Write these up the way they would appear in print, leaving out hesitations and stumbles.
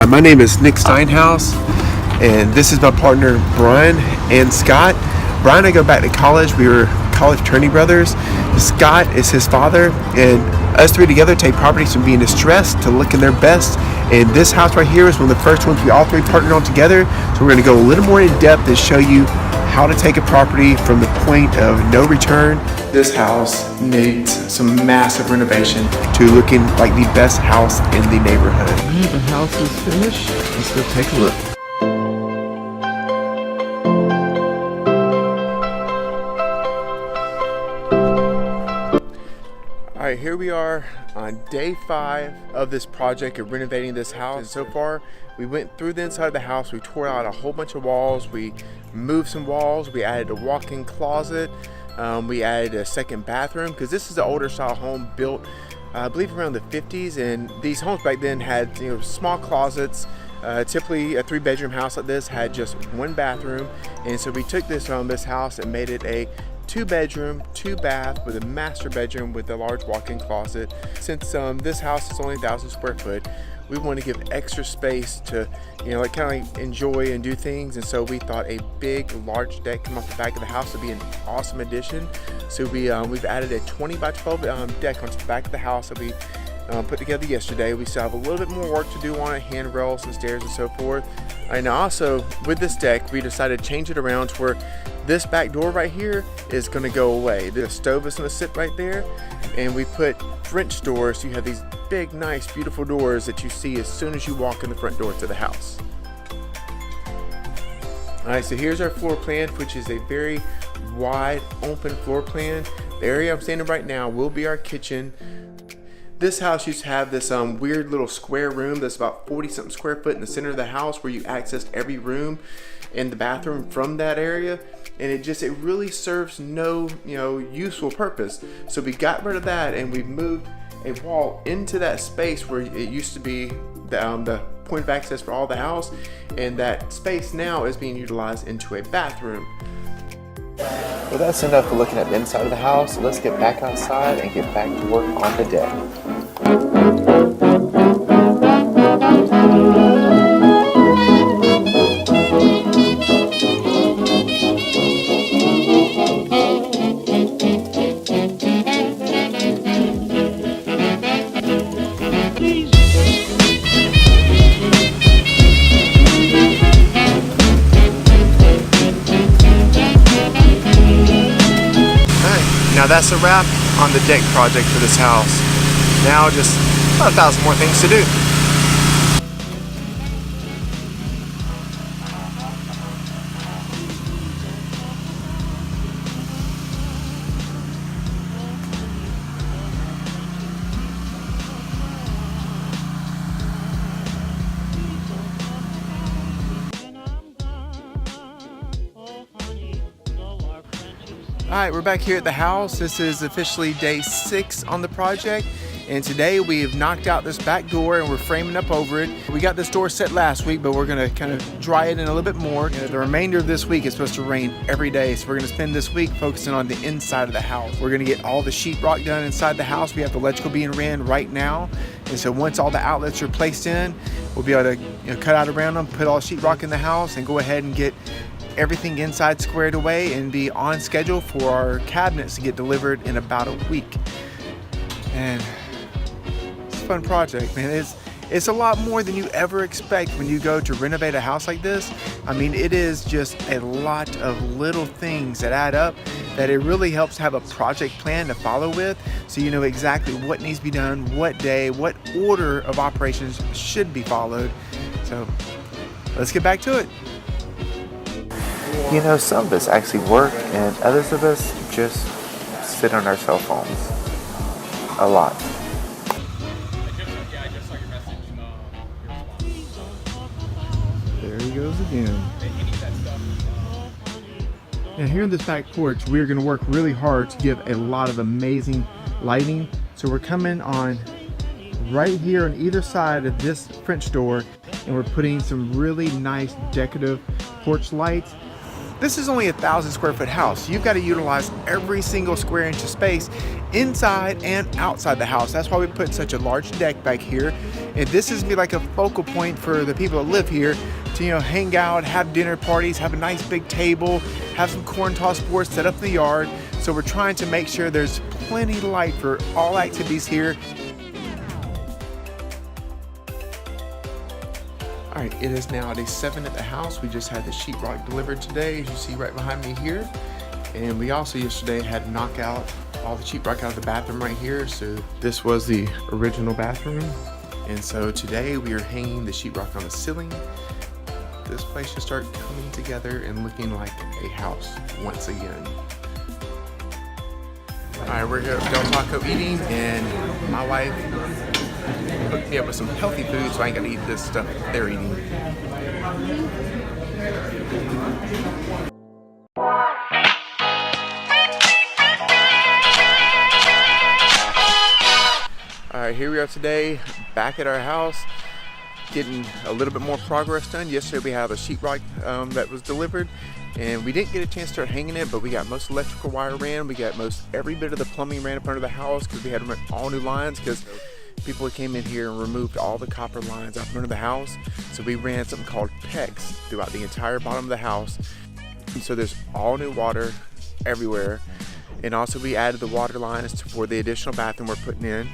My name is Nick Steinhaus, and this is my partner Brian and Scott. Brian and I go back to college. We were college fraternity brothers. Scott is his father, and us three together take properties from being distressed to looking their best. And this house right here is one of the first ones we all three partnered on together. So we're going to go a little more in depth and show you how to take a property from the point of no return. This house needs some massive renovation to looking like the best house in the neighborhood. The house is finished. Let's go take a look. All right, here we are on day 5 of this project of renovating this house. And so far, we went through the inside of the house. We tore out a whole bunch of walls. We moved some walls. We added a walk-in closet. We added a second bathroom because this is an older style home built, I believe, around the 50s. And these homes back then had, small closets. Typically, a 3-bedroom house like this had just 1 bathroom. And so we took this house and made it a 2-bedroom, 2-bath with a master bedroom with a large walk-in closet. Since this house is only 1,000 square foot, we want to give extra space to, enjoy and do things. And so we thought a big, large deck come off the back of the house would be an awesome addition. So we've added a 20 by 12 deck onto the back of the house that we put together yesterday. We still have a little bit more work to do on it, handrails and stairs and so forth. And also with this deck, we decided to change it around to where this back door right here is going to go away. The stove is going to sit right there, and we put French doors, so you have these big, nice, beautiful doors that you see as soon as you walk in the front door to the house. All right, so here's our floor plan, which is a very wide, open floor plan. The area I'm standing right now will be our kitchen. This house used to have this weird little square room that's about 40-something square foot in the center of the house, where you accessed every room and the bathroom from that area, and it really serves no useful purpose. So we got rid of that, and we moved a wall into that space where it used to be the point of access for all the house, and that space now is being utilized into a bathroom. Well, that's enough for looking at the inside of the house. So let's get back outside and get back to work on the deck. Now that's a wrap on the deck project for this house. Now just about 1,000 more things to do. Alright, we're back here at the house. This is officially day 6 on the project, and today we have knocked out this back door and we're framing up over it. We got this door set last week, but we're going to kind of dry it in a little bit more. The remainder of this week is supposed to rain every day, so we're going to spend this week focusing on the inside of the house. We're going to get all the sheetrock done inside the house. We have the electrical being ran right now, and so once all the outlets are placed in, we'll be able to cut out around them, put all the sheetrock in the house, and go ahead and get everything inside squared away and be on schedule for our cabinets to get delivered in about a week. And it's a fun project, man. It's a lot more than you ever expect when you go to renovate a house like this. I mean, it is just a lot of little things that add up, that it really helps to have a project plan to follow with, so you know exactly what needs to be done, what day, what order of operations should be followed. So let's get back to it. Some of us actually work, and others of us just sit on our cell phones a lot. There he goes again. And here in this back porch, we're going to work really hard to give a lot of amazing lighting. So we're coming on right here on either side of this French door, and we're putting some really nice decorative porch lights. This is only a 1,000 square foot house. You've got to utilize every single square inch of space inside and outside the house. That's why we put such a large deck back here. And this is be like a focal point for the people that live here to, you know, hang out, have dinner parties, have a nice big table, have some corn toss boards set up in the yard. So we're trying to make sure there's plenty of light for all activities here. All right, it is now day 7 at the house. We just had the sheetrock delivered today, as you see right behind me here. And we also yesterday had to knock out all the sheetrock out of the bathroom right here. So this was the original bathroom. And so today we are hanging the sheetrock on the ceiling. This place should start coming together and looking like a house once again. All right, we're here at Del Taco eating, and my wife hooked me up with some healthy food, so I ain't gonna eat this stuff they're eating. All right, here we are today, back at our house, getting a little bit more progress done. Yesterday we had a sheetrock that was delivered, and we didn't get a chance to start hanging it, but we got most electrical wire ran. We got most every bit of the plumbing ran up under the house because we had to run all new lines because people came in here and removed all the copper lines up under the house. So we ran something called PEX throughout the entire bottom of the house. And so there's all new water everywhere. And also we added the water lines for the additional bathroom we're putting in.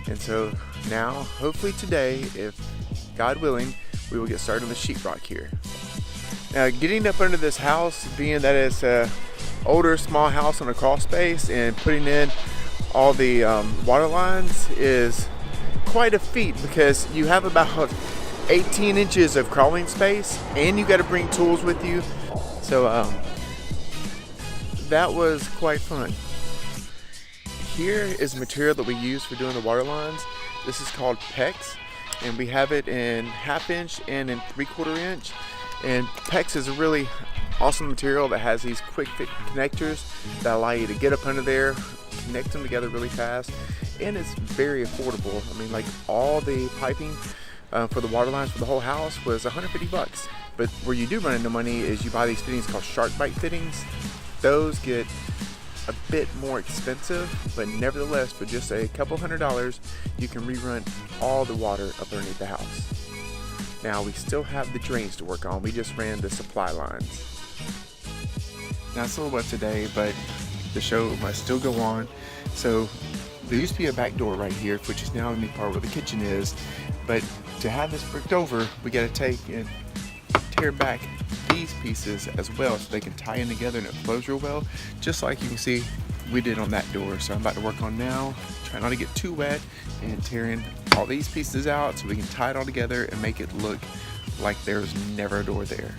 And so now, hopefully today, if God willing, we will get started on the sheetrock here. Now, getting up under this house, being that it's a older, small house on a crawl space, and putting in all the water lines is quite a feat because you have about 18 inches of crawling space, and you got to bring tools with you. So that was quite fun. Here is material that we use for doing the water lines. This is called PEX, and we have it in 1/2 inch and in 3/4 inch. And PEX is a really awesome material that has these quick fit connectors that allow you to get up under there, connect them together really fast, and it's very affordable. I mean, like all the piping for the water lines for the whole house was 150 bucks. But where you do run into money is you buy these fittings called shark bite fittings. Those get a bit more expensive, but nevertheless, for just a couple $100s, you can rerun all the water up underneath the house. Now, we still have the drains to work on. We just ran the supply lines. Now, it's a little wet today, but the show must still go on. So there used to be a back door right here, which is now in the part where the kitchen is. But to have this bricked over, we got to take and tear back these pieces as well so they can tie in together and it flows real well, just like you can see we did on that door. So I'm about to work on now, try not to get too wet, and tearing all these pieces out so we can tie it all together and make it look like there's never a door there.